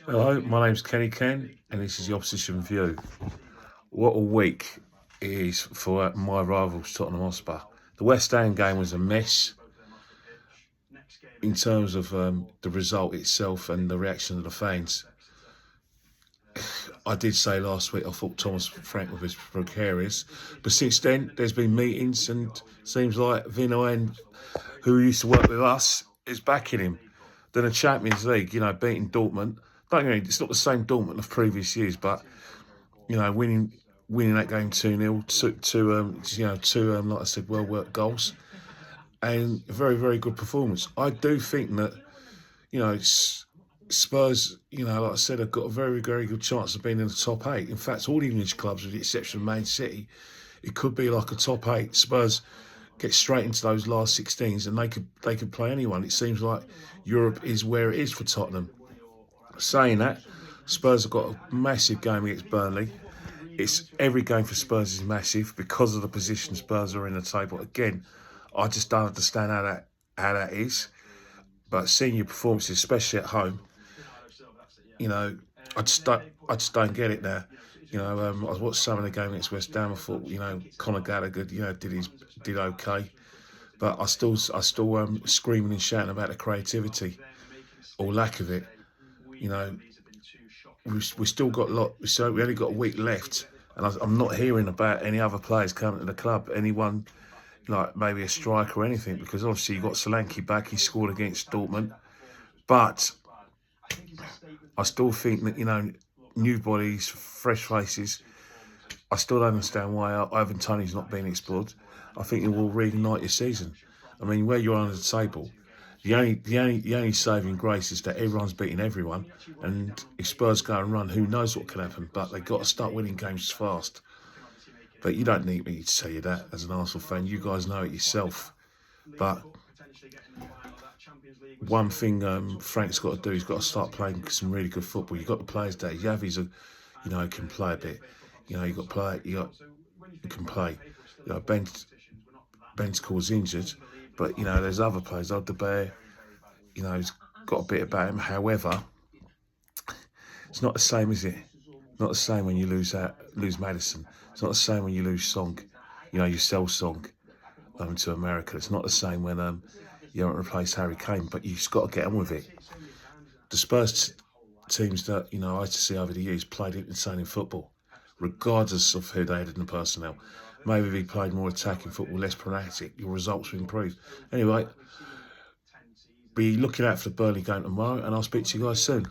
Hello, my name's Kenny Ken, and this is the Opposition View. What a week it is for my rivals, Tottenham Hotspur. The West Ham game was a mess in terms of the result itself and the reaction of the fans. I did say last week I thought Thomas Frank was precarious, but since then there's been meetings and seems like Vino, who used to work with us, is backing him. Then the Champions League, beating Dortmund. Don't get me wrong, it's not the same Dortmund of previous years, but winning that game 2-0, two like I said, well worked goals, and a very, very good performance. I do think that Spurs, like I said, have got a very, very good chance of being in the top 8. In fact, all English clubs, with the exception of Man City, it could be like a top 8. Spurs get straight into those last 16s, and they could play anyone. It seems like Europe is where it is for Tottenham. Saying that, Spurs have got a massive game against Burnley. It's every game for Spurs is massive because of the position Spurs are in the table. Again, I just don't understand how that is. But seeing your performances, especially at home, I just don't get it now. I watched some of the game against West Ham. I thought, Conor Gallagher, did okay, but I still screaming and shouting about the creativity or lack of it. We still got a lot. So we only got a week left, and I'm not hearing about any other players coming to the club. Anyone like maybe a striker or anything, because obviously you got Solanke back. He scored against Dortmund, but I still think that new bodies, fresh faces. I still don't understand why Ivan Toney's not being explored. I think it will reignite your season. I mean, where you're on the table, the only saving grace is that everyone's beating everyone, and if Spurs go and run, who knows what can happen? But they've got to start winning games fast. But you don't need me to tell you that as an Arsenal fan. You guys know it yourself. But one thing Frank's got to do, he's got to start playing some really good football. You've got the players there. Yavi's can play a bit. You can play. Ben's call's injured, but there's other players. Aldebaran, he's got a bit about him. However, it's not the same, is it? Not the same when you lose Maddison. It's not the same when you lose Song. You sell Song to America. It's not the same when you don't replace Harry Kane. But you've got to get on with it. The Spurs teams that I used to see over the years played insane football, regardless of who they had in the personnel. Maybe if he played more attacking football, less pragmatic, your results will improve. Anyway, be looking out for the Burnley game tomorrow, and I'll speak to you guys soon.